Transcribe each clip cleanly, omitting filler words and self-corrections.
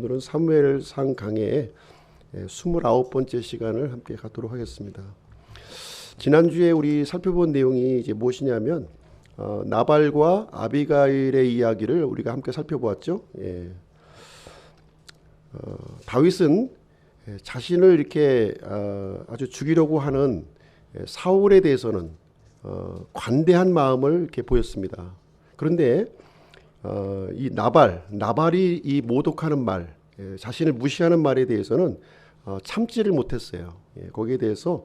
오늘은 사무엘상 강의 29번째 시간을 함께 갖도록 하겠습니다. 지난주에 우리 살펴본 내용이 이제 무엇이냐면 나발과 아비가일의 이야기를 우리가 함께 살펴보았죠. 다윗은 자신을 이렇게 아주 죽이려고 하는 사울에 대해서는 관대한 마음을 이렇게 보였습니다. 그런데 이 나발이 이 모독하는 말, 자신을 무시하는 말에 대해서는 참지를 못했어요. 거기에 대해서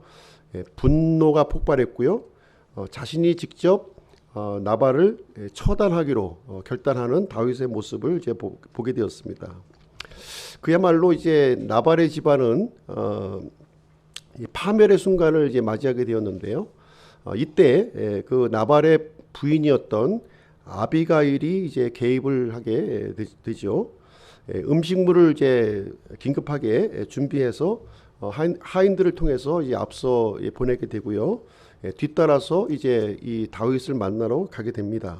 분노가 폭발했고요. 자신이 직접 나발을 처단하기로 결단하는 다윗의 모습을 이제 보게 되었습니다. 그야말로 이제 나발의 집안은 파멸의 순간을 이제 맞이하게 되었는데요. 이때 그 나발의 부인이었던 아비가일이 이제 개입을 하게 되죠. 음식물을 이제 긴급하게 준비해서 하인들을 통해서 이제 앞서 보내게 되고요. 뒤따라서 이제 이 다윗을 만나러 가게 됩니다.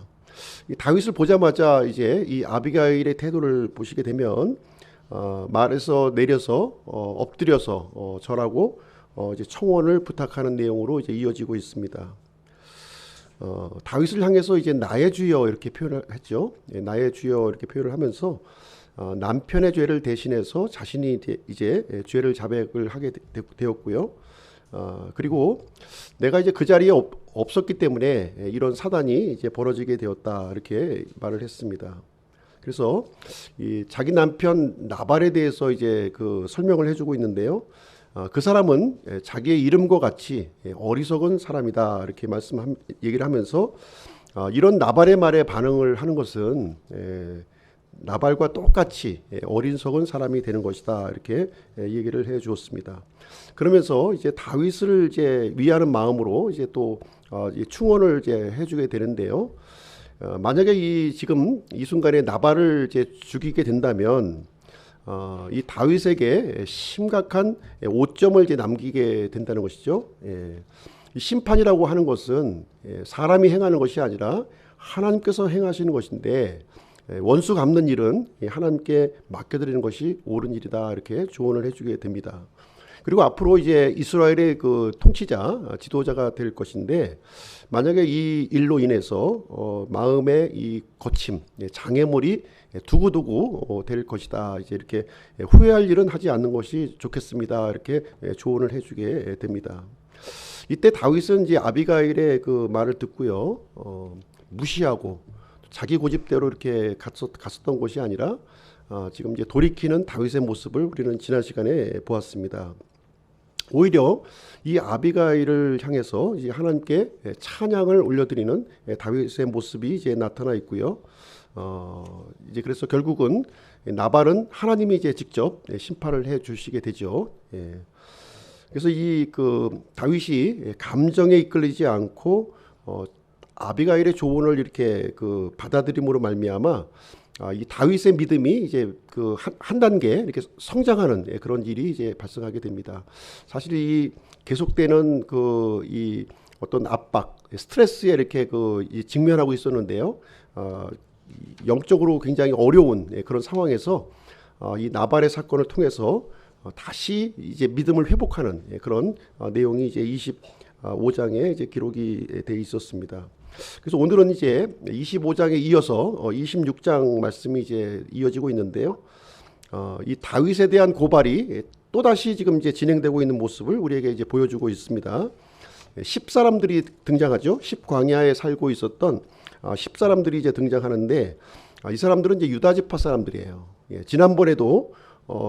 이 다윗을 보자마자 이제 이 아비가일의 태도를 보시게 되면 말에서 내려서 엎드려서 절하고 이제 청혼을 부탁하는 내용으로 이제 이어지고 있습니다. 다윗을 향해서 이제 나의 주여 이렇게 표현을 했죠. 나의 주여 이렇게 표현을 하면서 남편의 죄를 대신해서 자신이 이제 죄를 자백을 하게 되었고요. 그리고 내가 이제 그 자리에 없었기 때문에 이런 사단이 이제 벌어지게 되었다 이렇게 말을 했습니다. 그래서 이 자기 남편 나발에 대해서 이제 그 설명을 해주고 있는데요. 그 사람은 자기의 이름과 같이 어리석은 사람이다 이렇게 얘기를 하면서 이런 나발의 말에 반응을 하는 것은 나발과 똑같이 어리석은 사람이 되는 것이다 이렇게 얘기를 해 주었습니다. 그러면서 이제 다윗을 이제 위하는 마음으로 이제 또 충원을 이제 해주게 되는데요. 만약에 지금 이 순간에 나발을 이제 죽이게 된다면 이 다윗에게 심각한 오점을 이제 남기게 된다는 것이죠. 이 심판이라고 하는 것은 사람이 행하는 것이 아니라 하나님께서 행하시는 것인데 원수 갚는 일은 하나님께 맡겨드리는 것이 옳은 일이다 이렇게 조언을 해주게 됩니다. 그리고 앞으로 이제 이스라엘의 그 통치자, 지도자가 될 것인데 만약에 이 일로 인해서 마음의 이 거침, 장애물이 두고두고 될 것이다. 이제 이렇게 후회할 일은 하지 않는 것이 좋겠습니다. 이렇게 조언을 해주게 됩니다. 이때 다윗은 이제 아비가일의 그 말을 듣고요, 무시하고 자기 고집대로 이렇게 갔었던 것이 아니라 지금 이제 돌이키는 다윗의 모습을 우리는 지난 시간에 보았습니다. 오히려 이 아비가일을 향해서 이제 하나님께 찬양을 올려드리는 다윗의 모습이 이제 나타나 있고요. 이제 그래서 결국은 나발은 하나님이 이제 직접 심판을 해 주시게 되죠. 그래서 이 그 다윗이 감정에 이끌리지 않고 아비가일의 조언을 이렇게 그 받아들임으로 말미암아 이 다윗의 믿음이 이제 그 한 단계 이렇게 성장하는 그런 일이 이제 발생하게 됩니다. 사실 이 계속되는 그 이 어떤 압박, 스트레스에 이렇게 그 직면하고 있었는데요. 영적으로 굉장히 어려운 그런 상황에서 이 나발의 사건을 통해서 다시 이제 믿음을 회복하는 그런 내용이 이제 25장에 이제 기록이 돼 있었습니다. 그래서 오늘은 이제 25장에 이어서 26장 말씀이 이제 이어지고 있는데요. 이 다윗에 대한 고발이 또 다시 지금 이제 진행되고 있는 모습을 우리에게 이제 보여주고 있습니다. 10사람들이 등장하죠. 10광야에 살고 있었던 10사람들이 이제 등장하는데 이 사람들은 이제 유다 지파 사람들이에요. 지난번에도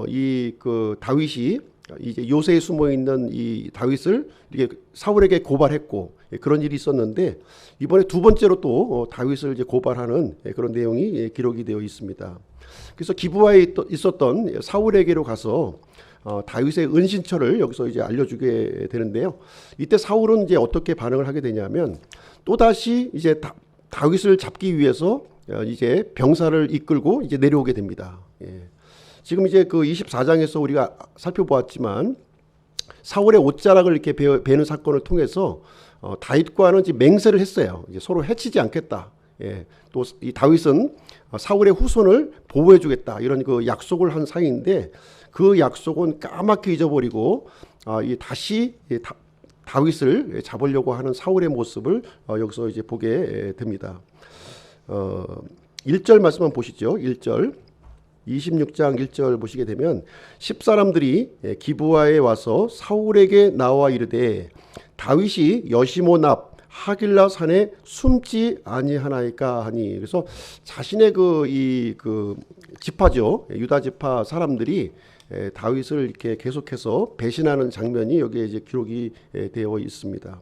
이 그 다윗이 이제 요새에 숨어 있는 이 다윗을 이렇게 사울에게 고발했고 그런 일이 있었는데 이번에 두 번째로 또 다윗을 이제 고발하는 그런 내용이 기록이 되어 있습니다. 그래서 기브아에 있었던 사울에게로 가서 다윗의 은신처를 여기서 이제 알려주게 되는데요. 이때 사울은 이제 어떻게 반응을 하게 되냐면 또 다시 이제 다윗을 잡기 위해서 이제 병사를 이끌고 이제 내려오게 됩니다. 지금 이제 그 24장에서 우리가 살펴보았지만 사울의 옷자락을 이렇게 베는 사건을 통해서 다윗과는 이제 맹세를 했어요. 이제 서로 해치지 않겠다. 예, 또 이 다윗은 사울의 후손을 보호해주겠다 이런 그 약속을 한 사이인데 그 약속은 까맣게 잊어버리고 이 다시 다윗을 잡으려고 하는 사울의 모습을 여기서 이제 보게 됩니다. 1절 말씀만 보시죠. 1절 26장 1절 보시게 되면 10사람들이 기브아에 와서 사울에게 나와 이르되 다윗이 여시몬 앞 하길라 산에 숨지 아니하나이까 하니. 그래서 자신의 그 지파죠, 유다 지파 사람들이 다윗을 이렇게 계속해서 배신하는 장면이 여기에 이제 기록이 되어 있습니다.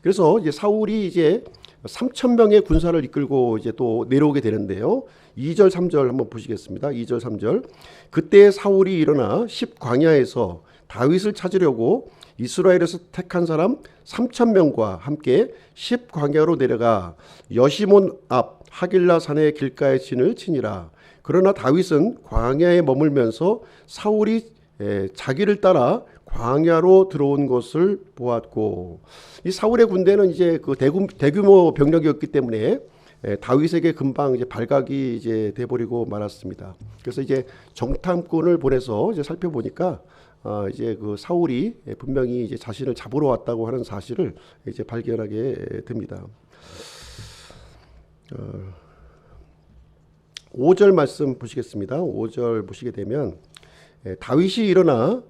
그래서 이제 사울이 이제 3,000명의 군사를 이끌고 이제 또 내려오게 되는데요. 2절 3절 한번 보시겠습니다. 2절 3절. 그때 사울이 일어나 10광야에서 다윗을 찾으려고 이스라엘에서 택한 사람 3,000명과 함께 10광야로 내려가 여시몬 앞 하길라 산의 길가에 진을 치니라. 그러나 다윗은 광야에 머물면서 사울이 자기를 따라 광야로 들어온 것을 보았고, 이 사울의 군대는 이제 그 대규모 병력이었기 때문에 다윗에게 금방 이제 발각이 이제 돼버리고 말았습니다. 그래서 이제 정탐꾼을 보내서 이제 살펴보니까 이제 그 사울이 분명히 이제 자신을 잡으러 왔다고 하는 사실을 이제 발견하게 됩니다. 5절 말씀 보시겠습니다. 5절 보시게 되면 다윗이 일어나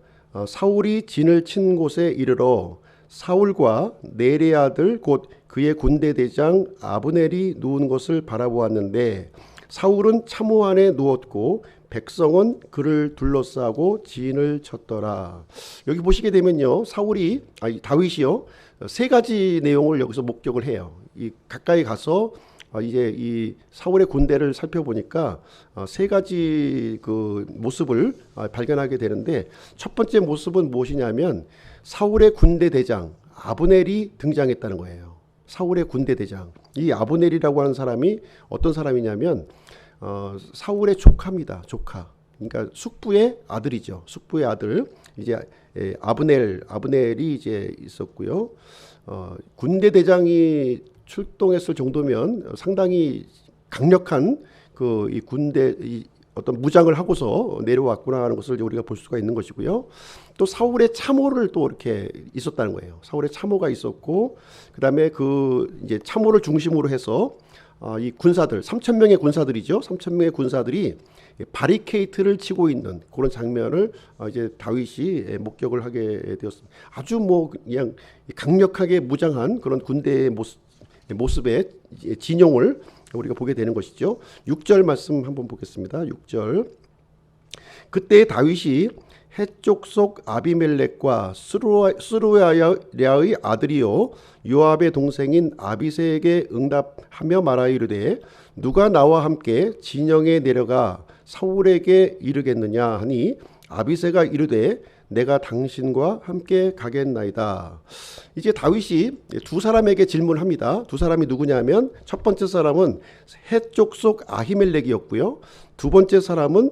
사울이 진을 친 곳에 이르러 사울과 네리의 아들 곧 그의 군대 대장 아브넬이 누운 것을 바라보았는데 사울은 참호 안에 누웠고 백성은 그를 둘러싸고 진을 쳤더라. 여기 보시게 되면요, 다윗이요, 세 가지 내용을 여기서 목격을 해요. 이 가까이 가서 이제 이 사울의 군대를 살펴보니까 세 가지 그 모습을 발견하게 되는데, 첫 번째 모습은 무엇이냐면 사울의 군대 대장 아브넬이 등장했다는 거예요. 사울의 군대 대장, 이 아브넬이라고 하는 사람이 어떤 사람이냐면 사울의 조카입니다. 조카. 그러니까 숙부의 아들이죠. 숙부의 아들. 이제 아브넬이 이제 있었고요. 군대 대장이 출동했을 정도면 상당히 강력한 이 군대 어떤 무장을 하고서 내려왔구나 하는 것을 우리가 볼 수가 있는 것이고요. 또 사울의 참호를 또 이렇게 있었다는 거예요. 사울의 참호가 있었고, 그다음에 그 이제 참호를 중심으로 해서 이 군사들 3,000명의 군사들이죠. 3,000명의 군사들이 바리케이트를 치고 있는 그런 장면을 이제 다윗이 목격을 하게 되었습니다. 아주 그냥 강력하게 무장한 그런 군대의 모습의 진용을 우리가 보게 되는 것이죠. 6절 말씀 한번 보겠습니다. 6절. 그때 다윗이 해족속 아비멜렉과 스루야의 아들이요 요압의 동생인 아비새에게 응답하며 말하이르되 누가 나와 함께 진영에 내려가 사울에게 이르겠느냐 하니 아비새가 이르되 내가 당신과 함께 가겠나이다. 이제 다윗이 두 사람에게 질문합니다. 두 사람이 누구냐면 첫 번째 사람은 해족속 아히멜렉이었고요. 두 번째 사람은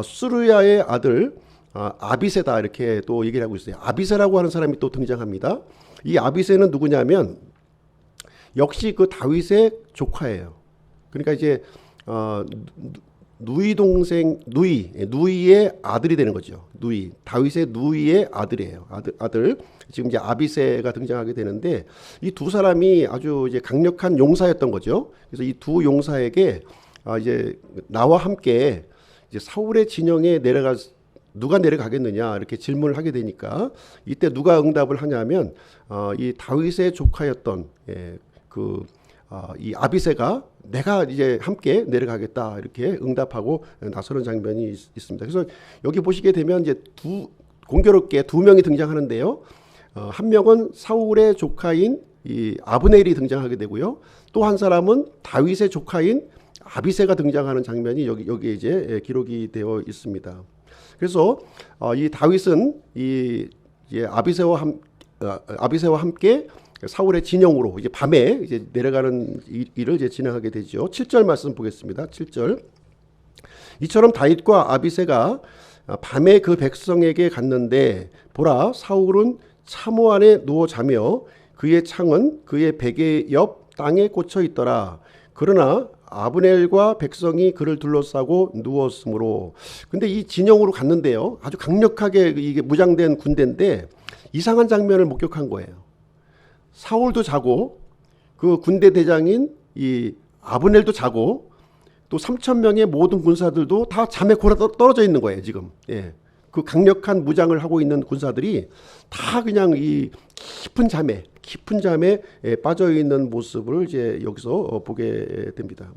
스루야의 아들 아비새다, 이렇게 또 얘기를 하고 있어요. 아비새라고 하는 사람이 또 등장합니다. 이 아비새는 누구냐면 역시 그 다윗의 조카예요. 그러니까 이제 누이의 아들이 되는 거죠. 다윗의 누이의 아들이에요. 아들. 지금 이제 아비새가 등장하게 되는데 이 두 사람이 아주 이제 강력한 용사였던 거죠. 그래서 이 두 용사에게 이제 나와 함께 이제 사울의 진영에 누가 내려가겠느냐 이렇게 질문을 하게 되니까 이때 누가 응답을 하냐면 이 다윗의 조카였던 이 아비새가 내가 이제 함께 내려가겠다 이렇게 응답하고 나서는 장면이 있습니다. 그래서 여기 보시게 되면 이제 공교롭게 두 명이 등장하는데요. 한 명은 사울의 조카인 이 아브넬이 등장하게 되고요. 또 한 사람은 다윗의 조카인 아비새가 등장하는 장면이 여기에 이제 기록이 되어 있습니다. 그래서 이 다윗은 아비새와 함께 사울의 진영으로 이제 밤에 이제 내려가는 일을 이제 진행하게 되죠. 7절 말씀 보겠습니다. 7절. 이처럼 다윗과 아비새가 밤에 그 백성에게 갔는데 보라 사울은 참호 안에 누워 자며 그의 창은 그의 베개 옆 땅에 꽂혀 있더라. 그러나 아브넬과 백성이 그를 둘러싸고 누웠으므로. 근데 이 진영으로 갔는데요. 아주 강력하게 이게 무장된 군대인데 이상한 장면을 목격한 거예요. 사울도 자고 그 군대 대장인 이 아브넬도 자고 또 3천 명의 모든 군사들도 다 잠에 골아 떨어져 있는 거예요, 지금. 예. 그 강력한 무장을 하고 있는 군사들이 다 그냥 이 깊은 잠에 빠져 있는 모습을 이제 여기서 보게 됩니다.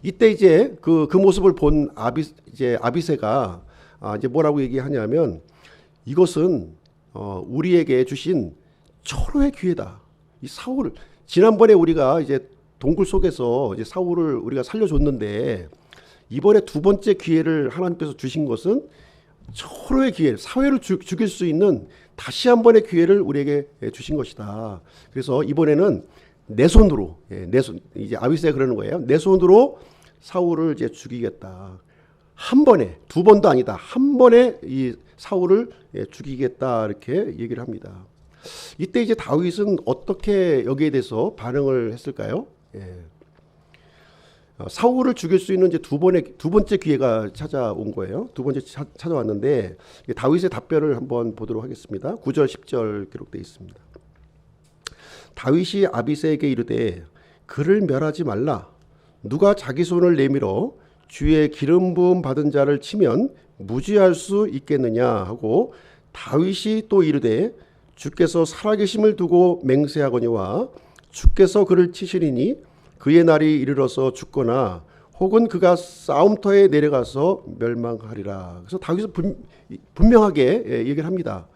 이때 이제 그 모습을 본 아비새가 이제 뭐라고 얘기하냐면 이것은 우리에게 주신 철호의 기회다. 이 사울을 지난번에 우리가 이제 동굴 속에서 이제 사울을 우리가 살려줬는데 이번에 두 번째 기회를 하나님께서 주신 것은 철호의 기회, 사회를 죽일 수 있는 다시 한 번의 기회를 우리에게 주신 것이다. 그래서 이번에는 내 손으로, 내 손, 이제 아비새가 그러는 거예요. 내 손으로 사울을 이제 죽이겠다. 한 번에, 두 번도 아니다. 한 번에 이 사울을 죽이겠다. 이렇게 얘기를 합니다. 이때 이제 다윗은 어떻게 여기에 대해서 반응을 했을까요? 사울을 죽일 수 있는 이제 두 번째 기회가 찾아온 거예요. 두 번째 찾아왔는데 다윗의 답변을 한번 보도록 하겠습니다. 9절 10절 기록되어 있습니다. 다윗이 아비새에게 이르되 그를 멸하지 말라. 누가 자기 손을 내밀어 주의 기름 부음 받은 자를 치면 무지할 수 있겠느냐 하고 다윗이 또 이르되 주께서 살아계심을 두고 맹세하거니와 주께서 그를 치시리니 그의 날이 이르러서 죽거나 혹은 그가 싸움터에 내려가서 멸망하리라. 그래서 다윗은 분명하게 얘기를 합니다.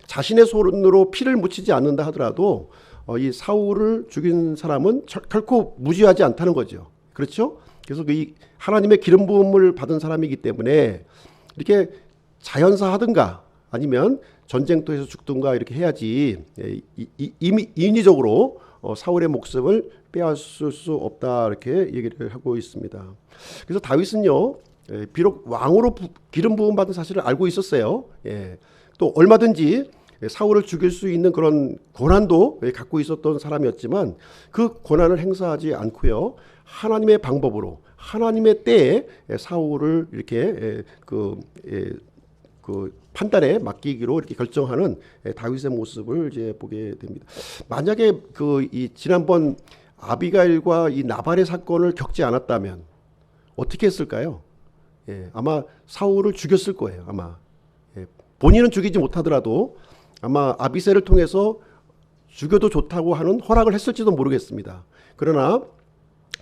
자신의 손으로 피를 묻히지 않는다 하더라도 이 사울을 죽인 사람은 결코 무지하지 않다는 거죠. 그렇죠? 그래서 이 하나님의 기름 부음을 받은 사람이기 때문에 이렇게 자연사 하든가 아니면 전쟁터에서 죽든가 이렇게 해야지 인위적으로 사울의 목숨을 빼앗을 수 없다 이렇게 얘기를 하고 있습니다. 그래서 다윗은요 비록 왕으로 기름 부음 받은 사실을 알고 있었어요. 또 얼마든지 사울을 죽일 수 있는 그런 권한도 갖고 있었던 사람이었지만 그 권한을 행사하지 않고요 하나님의 방법으로 하나님의 때에 사울을 이렇게 그 판단에 맡기기로 이렇게 결정하는 다윗의 모습을 이제 보게 됩니다. 만약에 이 지난번 아비가일과 이 나발의 사건을 겪지 않았다면 어떻게 했을까요? 아마 사울을 죽였을 거예요. 아마 본인은 죽이지 못하더라도 아마 아비새를 통해서 죽여도 좋다고 하는 허락을 했을지도 모르겠습니다. 그러나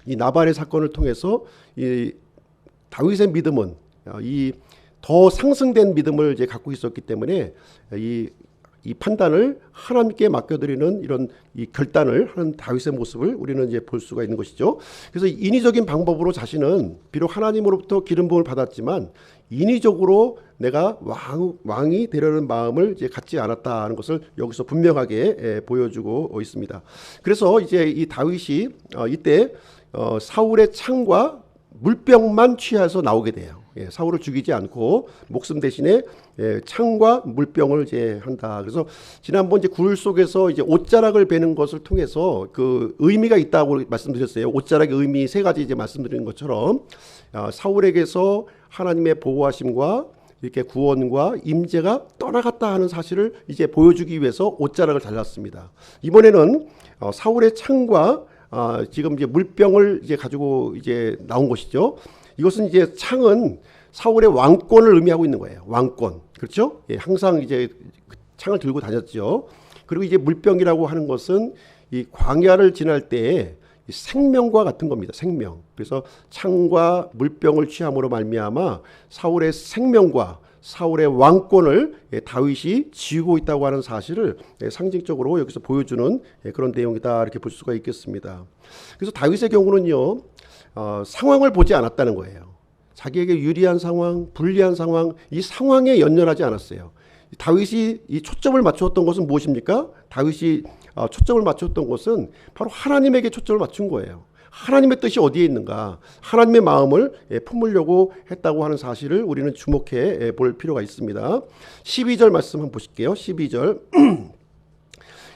이 나발의 사건을 통해서 이 다윗의 믿음은 이 더 상승된 믿음을 이제 갖고 있었기 때문에 이 판단을 하나님께 맡겨드리는 이런 이 결단을 하는 다윗의 모습을 우리는 이제 볼 수가 있는 것이죠. 그래서 인위적인 방법으로 자신은 비록 하나님으로부터 기름 부음을 받았지만 인위적으로 내가 왕이 되려는 마음을 이제 갖지 않았다는 것을 여기서 분명하게 보여주고 있습니다. 그래서 이제 이 다윗이 이때 사울의 창과 물병만 취해서 나오게 돼요. 사울을 죽이지 않고 목숨 대신에 창과 물병을 이제 한다. 그래서 지난번 이제 굴 속에서 이제 옷자락을 베는 것을 통해서 그 의미가 있다고 말씀드렸어요. 옷자락의 의미 세 가지 이제 말씀드린 것처럼 사울에게서 하나님의 보호하심과 이렇게 구원과 임재가 떠나갔다 하는 사실을 이제 보여주기 위해서 옷자락을 잘랐습니다. 이번에는 사울의 창과 지금 이제 물병을 이제 가지고 이제 나온 것이죠. 이것은 이제 창은 사울의 왕권을 의미하고 있는 거예요. 왕권. 그렇죠? 항상 이제 창을 들고 다녔죠. 그리고 이제 물병이라고 하는 것은 이 광야를 지날 때에 생명과 같은 겁니다. 생명. 그래서 창과 물병을 취함으로 말미암아 사울의 생명과 사울의 왕권을 다윗이 쥐고 있다고 하는 사실을 상징적으로 여기서 보여주는 그런 내용이다 이렇게 볼 수가 있겠습니다. 그래서 다윗의 경우는요 상황을 보지 않았다는 거예요. 자기에게 유리한 상황, 불리한 상황, 이 상황에 연연하지 않았어요. 다윗이 이 초점을 맞추었던 것은 무엇입니까? 다윗이 초점을 맞추었던 것은 바로 하나님에게 초점을 맞춘 거예요. 하나님의 뜻이 어디에 있는가? 하나님의 마음을 품으려고 했다고 하는 사실을 우리는 주목해 볼 필요가 있습니다. 12절 말씀 한번 보실게요. 12절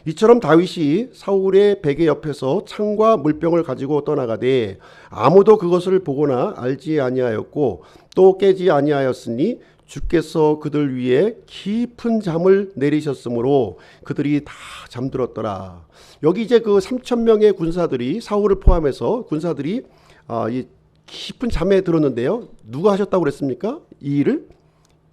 이처럼 다윗이 사울의 베개 옆에서 창과 물병을 가지고 떠나가되 아무도 그것을 보거나 알지 아니하였고 또 깨지 아니하였으니 주께서 그들 위에 깊은 잠을 내리셨으므로 그들이 다 잠들었더라. 여기 이제 그 3천 명의 군사들이, 사울을 포함해서 군사들이 이 깊은 잠에 들었는데요. 누가 하셨다고 그랬습니까? 이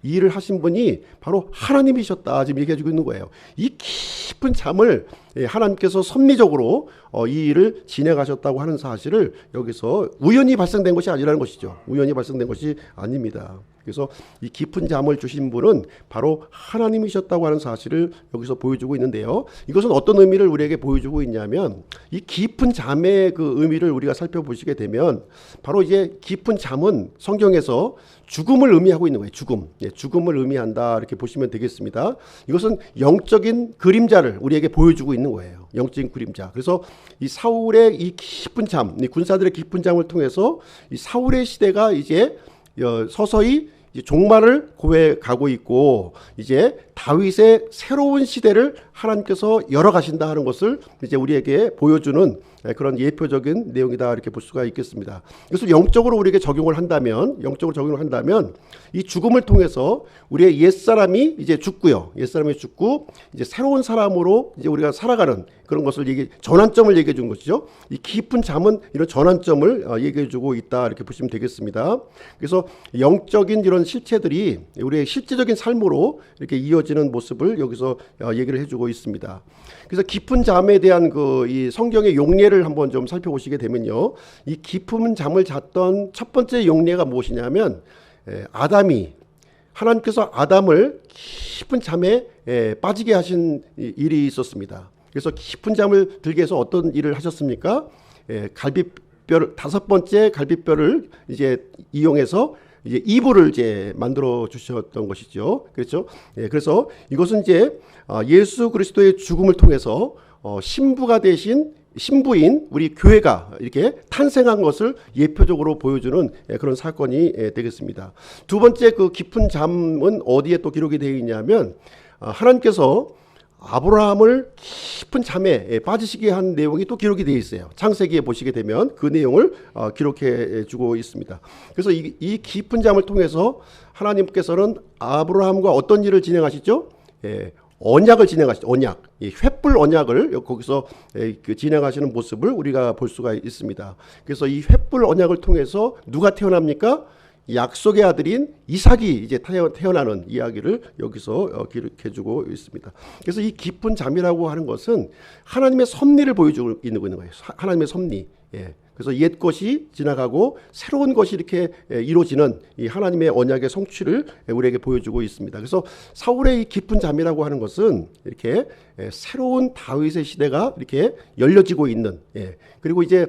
일을 하신 분이 바로 하나님이셨다 지금 얘기해주고 있는 거예요. 이 깊은 잠을 하나님께서 섭리적으로 이 일을 진행하셨다고 하는 사실을 여기서 우연히 발생된 것이 아니라는 것이죠. 우연히 발생된 것이 아닙니다. 그래서 이 깊은 잠을 주신 분은 바로 하나님이셨다고 하는 사실을 여기서 보여주고 있는데요. 이것은 어떤 의미를 우리에게 보여주고 있냐면, 이 깊은 잠의 그 의미를 우리가 살펴보시게 되면 바로 이제 깊은 잠은 성경에서 죽음을 의미하고 있는 거예요. 죽음을 의미한다 이렇게 보시면 되겠습니다. 이것은 영적인 그림자를 우리에게 보여주고 있는 거예요. 영적인 그림자. 그래서 이 사울의 이 깊은 잠, 이 군사들의 깊은 잠을 통해서 이 사울의 시대가 이제 서서히 종말을 고해 가고 있고, 이제 다윗의 새로운 시대를 하나님께서 열어가신다 하는 것을 이제 우리에게 보여주는 그런 예표적인 내용이다 이렇게 볼 수가 있겠습니다. 그래서 영적으로 우리에게 적용을 한다면 이 죽음을 통해서 우리의 옛사람이 이제 죽고요. 옛사람이 죽고 이제 새로운 사람으로 이제 우리가 살아가는 그런 것을 전환점을 얘기해 준 것이죠. 이 깊은 잠은 이런 전환점을 얘기해 주고 있다 이렇게 보시면 되겠습니다. 그래서 영적인 이런 실체들이 우리의 실제적인 삶으로 이렇게 이어지는 모습을 여기서 얘기를 해주고 있습니다. 그래서 깊은 잠에 대한 이 성경의 용례를 한번 좀 살펴보시게 되면요, 이 깊은 잠을 잤던 첫 번째 용례가 무엇이냐면, 하나님께서 아담을 깊은 잠에 빠지게 하신 일이 있었습니다. 그래서 깊은 잠을 들게 해서 어떤 일을 하셨습니까? 다섯 번째 갈비뼈를 이제 이용해서 이제 이불을 이제 만들어 주셨던 것이죠. 그렇죠? 그래서 이것은 이제 예수 그리스도의 죽음을 통해서 신부가 되신 신부인 우리 교회가 이렇게 탄생한 것을 예표적으로 보여주는 그런 사건이 되겠습니다. 두 번째 그 깊은 잠은 어디에 또 기록이 되어 있냐면, 하나님께서 아브라함을 깊은 잠에 빠지시게 한 내용이 또 기록이 되어 있어요. 창세기에 보시게 되면 그 내용을 기록해 주고 있습니다. 그래서 이 깊은 잠을 통해서 하나님께서는 아브라함과 어떤 일을 진행하시죠? 언약을 진행하시죠. 언약, 횃불 언약을 거기서 진행하시는 모습을 우리가 볼 수가 있습니다. 그래서 이 횃불 언약을 통해서 누가 태어납니까? 약속의 아들인 이삭이 이제 태어나는 이야기를 여기서 기록해주고 있습니다. 그래서 이 깊은 잠이라고 하는 것은 하나님의 섭리를 보여주고 있는 거예요. 하나님의 섭리. 그래서 옛 것이 지나가고 새로운 것이 이렇게 이루어지는 이 하나님의 언약의 성취를 우리에게 보여주고 있습니다. 그래서 사울의 이 깊은 잠이라고 하는 것은 이렇게 새로운 다윗의 시대가 이렇게 열려지고 있는, 그리고 이제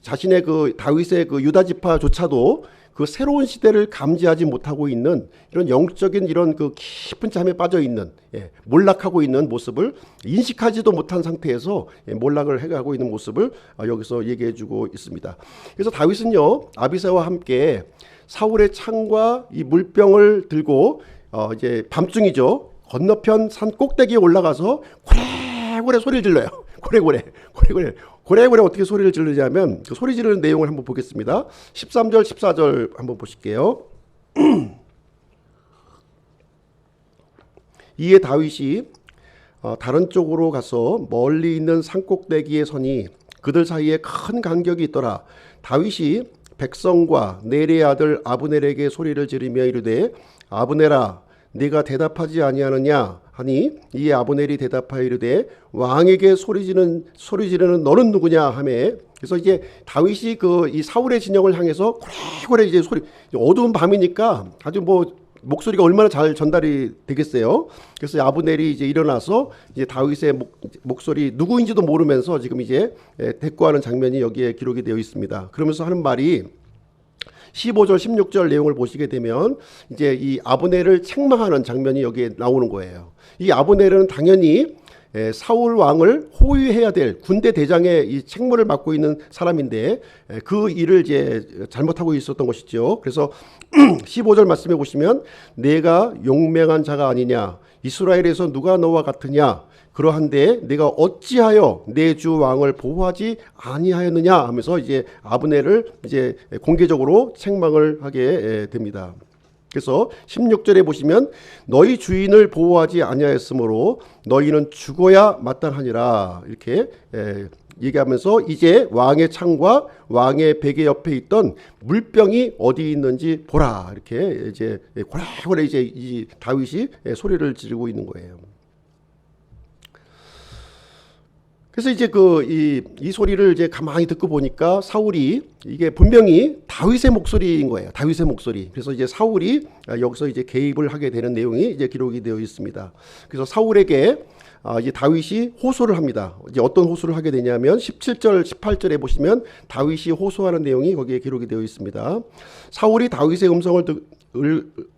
자신의 다윗의 유다 지파조차도 그 새로운 시대를 감지하지 못하고 있는 이런 영적인 이런 깊은 잠에 빠져 있는, 몰락하고 있는 모습을 인식하지도 못한 상태에서 몰락을 해가고 있는 모습을 여기서 얘기해주고 있습니다. 그래서 다윗은요, 아비새와 함께 사울의 창과 이 물병을 들고 이제 밤중이죠, 건너편 산 꼭대기에 올라가서 고래고래 소리를 질러요. 고래고래 어떻게 소리를 지르냐면, 그 소리 지르는 내용을 한번 보겠습니다. 13절 14절 한번 보실게요. 이에 다윗이 다른 쪽으로 가서 멀리 있는 산꼭대기에 서니 그들 사이에 큰 간격이 있더라. 다윗이 백성과 넬의 아들 아브넬에게 소리를 지르며 이르되, 아브넬아, 네가 대답하지 아니하느냐 하니, 이에 아브넬이 대답하여 이르되, 왕에게 소리 지르는 너는 누구냐 하매. 그래서 이제 다윗이 이 사울의 진영을 향해서 고래고래 이제 어두운 밤이니까 아주 목소리가 얼마나 잘 전달이 되겠어요. 그래서 아브넬이 이제 일어나서 이제 다윗의 목소리 누구인지도 모르면서 지금 이제 대꾸하는 장면이 여기에 기록이 되어 있습니다. 그러면서 하는 말이 15절 16절 내용을 보시게 되면 이제 이 아브넬을 책망하는 장면이 여기에 나오는 거예요. 이 아브넬은 당연히 사울 왕을 호위해야 될 군대 대장의 이 책무를 맡고 있는 사람인데 그 일을 이제 잘못하고 있었던 것이죠. 그래서 15절 말씀해 보시면, 내가 용맹한 자가 아니냐, 이스라엘에서 누가 너와 같으냐, 그러한데 내가 어찌하여 내 주 왕을 보호하지 아니하였느냐 하면서 이제 아브넬을 이제 공개적으로 책망을 하게 됩니다. 그래서 16절에 보시면 너희 주인을 보호하지 아니하였으므로 너희는 죽어야 마땅하니라 이렇게 얘기하면서 이제 왕의 창과 왕의 베개 옆에 있던 물병이 어디 있는지 보라 이렇게 이제 고래고래 이제 이 다윗이 소리를 지르고 있는 거예요. 그래서 이제 이 소리를 이제 가만히 듣고 보니까 사울이 이게 분명히 다윗의 목소리인 거예요. 다윗의 목소리. 그래서 이제 사울이 여기서 이제 개입을 하게 되는 내용이 이제 기록이 되어 있습니다. 그래서 사울에게 이제 다윗이 호소를 합니다. 이제 어떤 호소를 하게 되냐면 17절, 18절에 보시면 다윗이 호소하는 내용이 거기에 기록이 되어 있습니다. 사울이 다윗의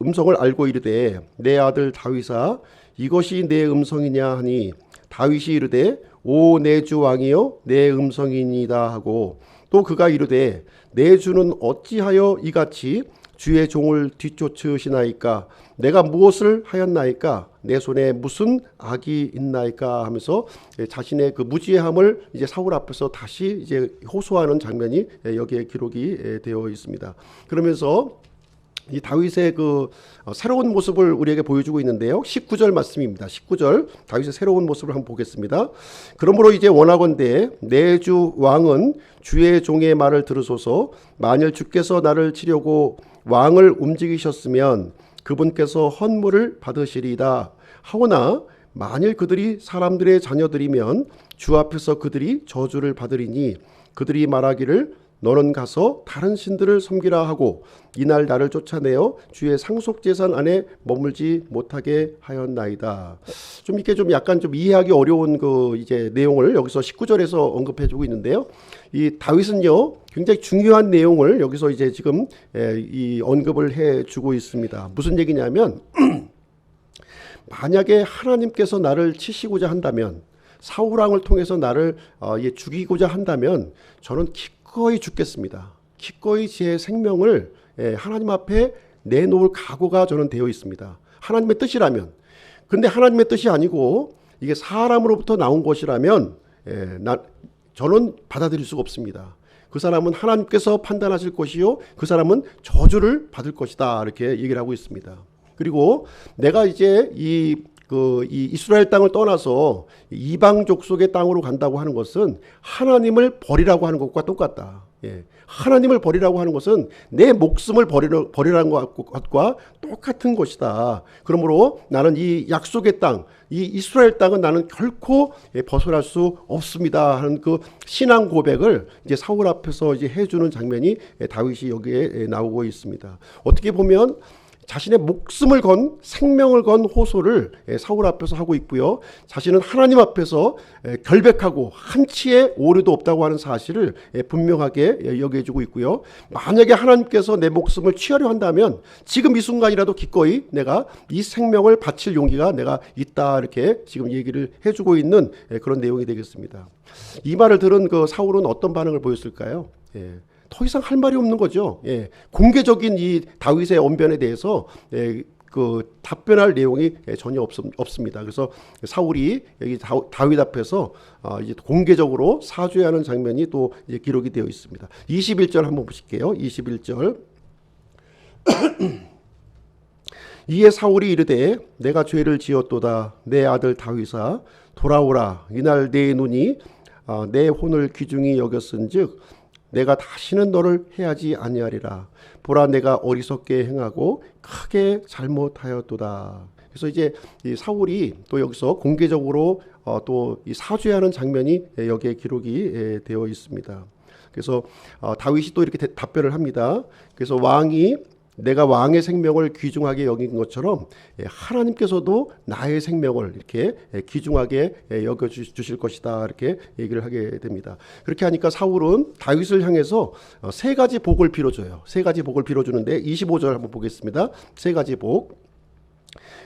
음성을 알고 이르되 내 아들 다윗아 이것이 내 음성이냐 하니 다윗이 이르되 오 내 주 왕이여 내 음성이니이다 하고 또 그가 이르되 내 주는 어찌하여 이같이 주의 종을 뒤쫓으시나이까 내가 무엇을 하였나이까 내 손에 무슨 악이 있나이까 하면서 자신의 그 무지함을 이제 사울 앞에서 다시 이제 호소하는 장면이 여기에 기록이 되어 있습니다. 그러면서 이 다윗의 그 새로운 모습을 우리에게 보여주고 있는데요. 19절 말씀입니다. 19절 다윗의 새로운 모습을 한번 보겠습니다. 그러므로 이제 원하건대 내 주 왕은 주의 종의 말을 들으소서. 만일 주께서 나를 치려고 왕을 움직이셨으면 그분께서 헌물을 받으시리이다 하오나 만일 그들이 사람들의 자녀들이면 주 앞에서 그들이 저주를 받으리니 그들이 말하기를 너는 가서 다른 신들을 섬기라 하고 이날 나를 쫓아내어 주의 상속재산 안에 머물지 못하게 하였나이다. 좀 이렇게 좀 약간 좀 이해하기 어려운 그 이제 내용을 여기서 19절에서 언급해주고 있는데요. 이 다윗은요 굉장히 중요한 내용을 여기서 이제 지금 이 언급을 해주고 있습니다. 무슨 얘기냐면 만약에 하나님께서 나를 치시고자 한다면 사울 왕을 통해서 나를 죽이고자 한다면 저는 기꺼이 죽겠습니다. 기꺼이 제 생명을 하나님 앞에 내놓을 각오가 저는 되어 있습니다. 하나님의 뜻이라면. 그런데 하나님의 뜻이 아니고 이게 사람으로부터 나온 것이라면 저는 받아들일 수가 없습니다. 그 사람은 하나님께서 판단하실 것이요 그 사람은 저주를 받을 것이다 이렇게 얘기를 하고 있습니다. 그리고 내가 이제 이 이스라엘 땅을 떠나서 이방 족속의 땅으로 간다고 하는 것은 하나님을 버리라고 하는 것과 똑같다. 하나님을 버리라고 하는 것은 내 목숨을 버리라는 것과 똑같은 것이다. 그러므로 나는 이 약속의 땅, 이 이스라엘 땅은 나는 결코 벗어날 수 없습니다 하는 그 신앙 고백을 이제 사울 앞에서 이제 해주는 장면이 다윗이 여기에 나오고 있습니다. 어떻게 보면 자신의 목숨을 건 생명을 건 호소를 사울 앞에서 하고 있고요. 자신은 하나님 앞에서 결백하고 한치의 오류도 없다고 하는 사실을 분명하게 여겨주고 있고요. 만약에 하나님께서 내 목숨을 취하려 한다면 지금 이 순간이라도 기꺼이 내가 이 생명을 바칠 용기가 내가 있다 이렇게 지금 얘기를 해주고 있는 그런 내용이 되겠습니다. 이 말을 들은 그 사울은 어떤 반응을 보였을까요? 더 이상 할 말이 없는 거죠. 공개적인 이 다윗의 언변에 대해서 그 답변할 내용이 전혀 없습니다. 그래서 사울이 여기 다윗 앞에서 이제 공개적으로 사죄하는 장면이 또 이제 기록이 되어 있습니다. 21절 한번 보실게요. 21절. 이에 사울이 이르되 내가 죄를 지었도다. 내 아들 다윗아 돌아오라. 이날 내 눈이 내 혼을 귀중히 여겼은즉 내가 다시는 너를 해하지 아니하리라. 보라 내가 어리석게 행하고 크게 잘못하였도다. 그래서 이제 이 사울이 또 여기서 공개적으로 또 이 사죄하는 장면이 여기에 기록이 되어 있습니다. 그래서 다윗이 또 이렇게 답변을 합니다. 그래서 내가 왕의 생명을 귀중하게 여긴 것처럼 하나님께서도 나의 생명을 이렇게 귀중하게 여겨 주실 것이다 이렇게 얘기를 하게 됩니다. 그렇게 하니까 사울은 다윗을 향해서 세 가지 복을 빌어줘요. 세 가지 복을 빌어주는데 25절 한번 보겠습니다. 세 가지 복.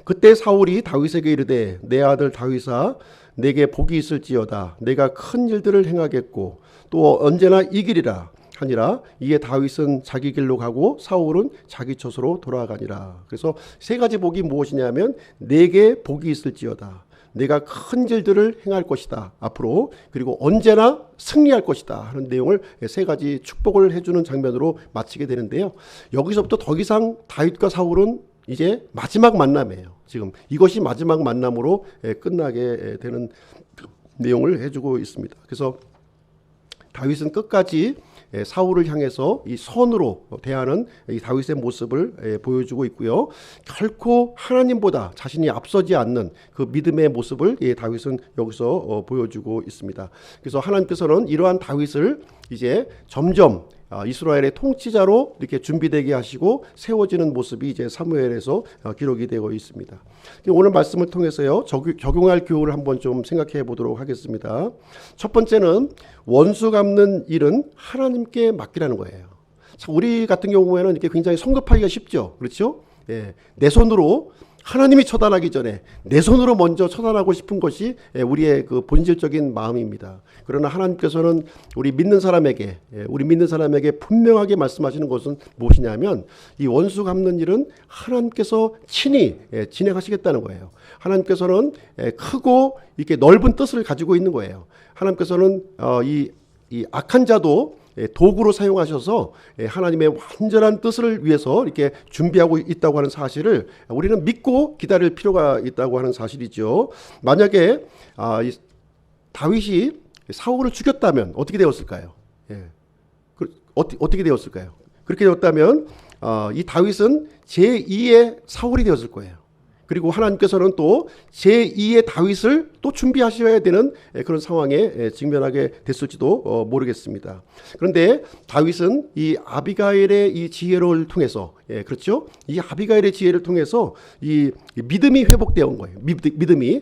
그때 사울이 다윗에게 이르되 내 아들 다윗아 내게 복이 있을지어다. 내가 큰 일들을 행하겠고 또 언제나 이기리라 하니라. 이에 다윗은 자기 길로 가고 사울은 자기 처소로 돌아가니라. 그래서 세 가지 복이 무엇이냐면 내게 복이 있을지어다. 내가 큰 일들을 행할 것이다. 앞으로. 그리고 언제나 승리할 것이다 하는 내용을 세 가지 축복을 해주는 장면으로 마치게 되는데요. 여기서부터 더 이상 다윗과 사울은 이제 마지막 만남이에요. 지금 이것이 마지막 만남으로 끝나게 되는 내용을 해주고 있습니다. 그래서 다윗은 끝까지 사울을 향해서 이 선으로 대하는 이 다윗의 모습을 보여주고 있고요. 결코 하나님보다 자신이 앞서지 않는 그 믿음의 모습을 다윗은 여기서 보여주고 있습니다. 그래서 하나님께서는 이러한 다윗을 이제 점점 이스라엘의 통치자로 이렇게 준비되게 하시고 세워지는 모습이 이제 사무엘에서 기록이 되고 있습니다. 오늘 말씀을 통해서요, 적용할 교훈을 한번 좀 생각해 보도록 하겠습니다. 첫 번째는 원수 갚는 일은 하나님께 맡기라는 거예요. 우리 같은 경우에는 이렇게 굉장히 성급하기가 쉽죠. 그렇죠? 내 손으로 하나님이 처단하기 전에 내 손으로 먼저 처단하고 싶은 것이 우리의 그 본질적인 마음입니다. 그러나 하나님께서는 우리 믿는 사람에게 분명하게 말씀하시는 것은 무엇이냐면 이 원수 갚는 일은 하나님께서 친히 진행하시겠다는 거예요. 하나님께서는 크고 이렇게 넓은 뜻을 가지고 있는 거예요. 하나님께서는 이 악한 자도 도구로 사용하셔서 하나님의 완전한 뜻을 위해서 이렇게 준비하고 있다고 하는 사실을 우리는 믿고 기다릴 필요가 있다고 하는 사실이죠. 만약에 다윗이 사울을 죽였다면 어떻게 되었을까요? 어떻게 되었을까요? 그렇게 되었다면 이 다윗은 제2의 사울이 되었을 거예요. 그리고 하나님께서는 또 제2의 다윗을 또 준비하셔야 되는 그런 상황에 직면하게 됐을지도 모르겠습니다. 그런데 다윗은 이 아비가일의 이 지혜를 통해서, 그렇죠? 이 아비가일의 지혜를 통해서 이 믿음이 회복되어 거예요. 믿음이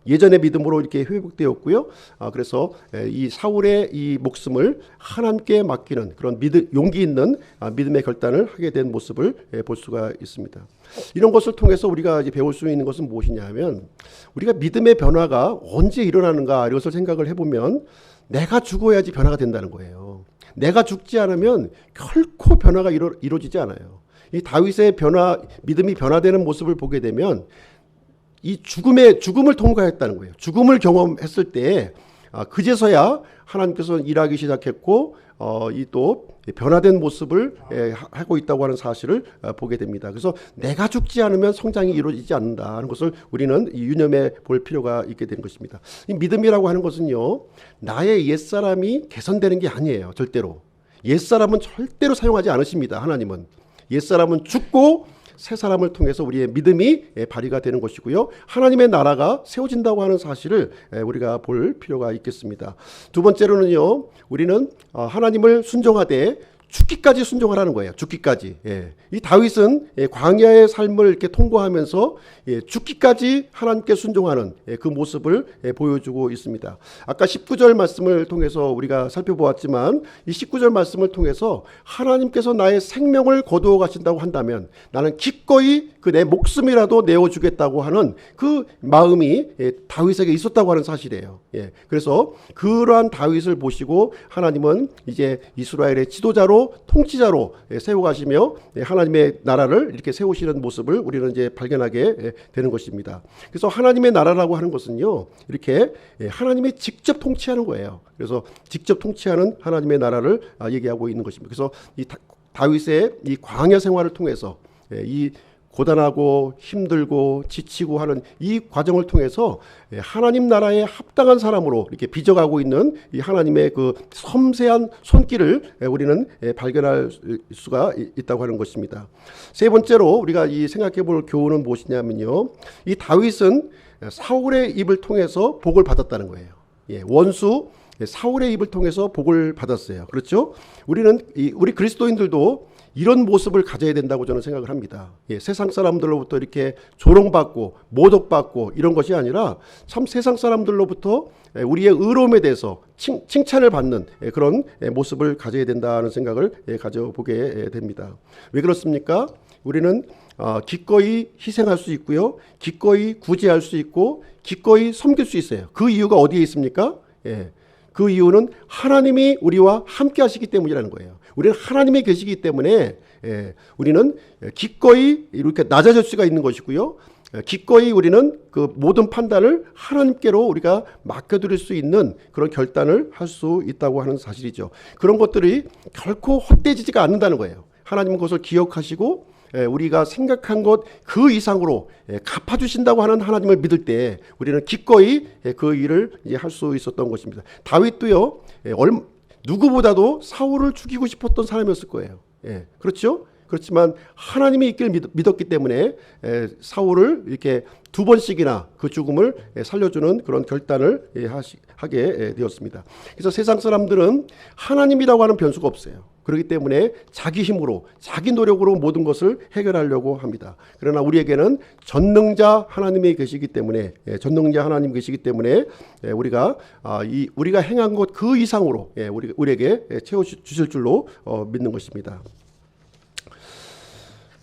예전의 믿음으로 이렇게 회복되었고요. 그래서 이 사울의 이 목숨을 하나님께 맡기는 그런 용기 있는 믿음의 결단을 하게 된 모습을 볼 수가 있습니다. 이런 것을 통해서 우리가 이제 배울 수 있는 것은 무엇이냐면, 우리가 믿음의 변화가 언제 일어나는가 이것을 생각을 해보면 내가 죽어야지 변화가 된다는 거예요. 내가 죽지 않으면 결코 변화가 이루어지지 않아요. 이 다윗의 믿음이 변화되는 모습을 보게 되면 이 죽음을 통과했다는 거예요. 죽음을 경험했을 때 그제서야 하나님께서 일하기 시작했고 이 또 변화된 모습을 하고 있다고 하는 사실을 보게 됩니다. 그래서 내가 죽지 않으면 성장이 이루어지지 않는다는 것을 우리는 유념해 볼 필요가 있게 되는 것입니다. 이 믿음이라고 하는 것은요, 나의 옛사람이 개선되는 게 아니에요. 절대로. 옛사람은 절대로 사용하지 않으십니다. 하나님은. 옛사람은 죽고 새 사람을 통해서 우리의 믿음이 발휘가 되는 것이고요. 하나님의 나라가 세워진다고 하는 사실을 우리가 볼 필요가 있겠습니다. 두 번째로는요, 우리는 하나님을 순종하되 죽기까지 순종하라는 거예요. 죽기까지. 이 다윗은 광야의 삶을 이렇게 통과하면서 죽기까지 하나님께 순종하는 그 모습을 보여주고 있습니다. 아까 19절 말씀을 통해서 우리가 살펴보았지만 이 19절 말씀을 통해서 하나님께서 나의 생명을 거두어 가신다고 한다면 나는 기꺼이 그 내 목숨이라도 내어주겠다고 하는 그 마음이 다윗에게 있었다고 하는 사실이에요. 그래서 그러한 다윗을 보시고 하나님은 이제 이스라엘의 지도자로 통치자로 세워가시며 하나님의 나라를 이렇게 세우시는 모습을 우리는 이제 발견하게 되는 것입니다. 그래서 하나님의 나라라고 하는 것은요, 이렇게 하나님이 직접 통치하는 거예요. 그래서 직접 통치하는 하나님의 나라를 얘기하고 있는 것입니다. 그래서 이 다윗의 이 광야 생활을 통해서 이 고단하고 힘들고 지치고 하는 이 과정을 통해서 하나님 나라에 합당한 사람으로 이렇게 빚어가고 있는 이 하나님의 그 섬세한 손길을 우리는 발견할 수가 있다고 하는 것입니다. 세 번째로 우리가 이 생각해 볼 교훈은 무엇이냐면요, 이 다윗은 사울의 입을 통해서 복을 받았다는 거예요. 원수 사울의 입을 통해서 복을 받았어요. 그렇죠? 우리 그리스도인들도 이런 모습을 가져야 된다고 저는 생각을 합니다. 세상 사람들로부터 이렇게 조롱받고 모독받고 이런 것이 아니라 참 세상 사람들로부터 우리의 의로움에 대해서 칭찬을 받는 그런 모습을 가져야 된다는 생각을 가져보게 됩니다. 왜 그렇습니까? 우리는 기꺼이 희생할 수 있고요, 기꺼이 구제할 수 있고 기꺼이 섬길 수 있어요. 그 이유가 어디에 있습니까? 그 이유는 하나님이 우리와 함께 하시기 때문이라는 거예요. 우리는 하나님이 계시기 때문에 우리는 기꺼이 이렇게 낮아질 수가 있는 것이고요, 기꺼이 우리는 그 모든 판단을 하나님께로 우리가 맡겨드릴 수 있는 그런 결단을 할 수 있다고 하는 사실이죠. 그런 것들이 결코 헛되지가 않는다는 거예요. 하나님은 그것을 기억하시고 우리가 생각한 것 그 이상으로 갚아주신다고 하는 하나님을 믿을 때 우리는 기꺼이 그 일을 할 수 있었던 것입니다. 다윗도요, 누구보다도 사울을 죽이고 싶었던 사람이었을 거예요. 그렇죠? 그렇지만 하나님의 있기를 믿었기 때문에 사울을 이렇게 2번씩이나 그 죽음을 살려주는 그런 결단을 하게 되었습니다. 그래서 세상 사람들은 하나님이라고 하는 변수가 없어요. 그렇기 때문에 자기 힘으로 자기 노력으로 모든 것을 해결하려고 합니다. 그러나 우리에게는 전능자 하나님이 계시기 때문에 전능자 하나님 계시기 때문에 우리가 행한 것 그 이상으로 우리에게 채워주실 줄로 믿는 것입니다.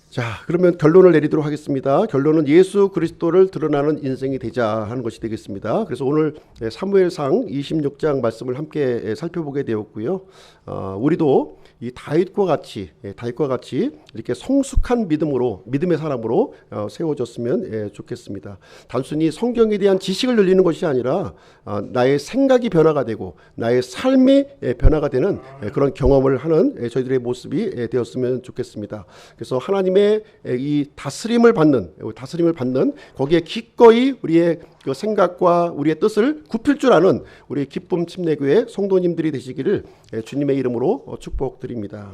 자, 그러면 결론을 내리도록 하겠습니다. 결론은 예수 그리스도를 드러나는 인생이 되자 하는 것이 되겠습니다. 그래서 오늘 사무엘상 26장 말씀을 함께 살펴보게 되었고요. 우리도 이 다윗과 같이 이렇게 성숙한 믿음의 사람으로 세워졌으면 좋겠습니다. 단순히 성경에 대한 지식을 늘리는 것이 아니라 나의 생각이 변화가 되고 나의 삶이 변화가 되는 그런 경험을 하는 저희들의 모습이 되었으면 좋겠습니다. 그래서 하나님의 이 다스림을 받는 거기에 기꺼이 우리의 그 생각과 우리의 뜻을 굽힐 줄 아는 우리 기쁨 침례교회 성도님들이 되시기를 주님의 이름으로 축복드립니다.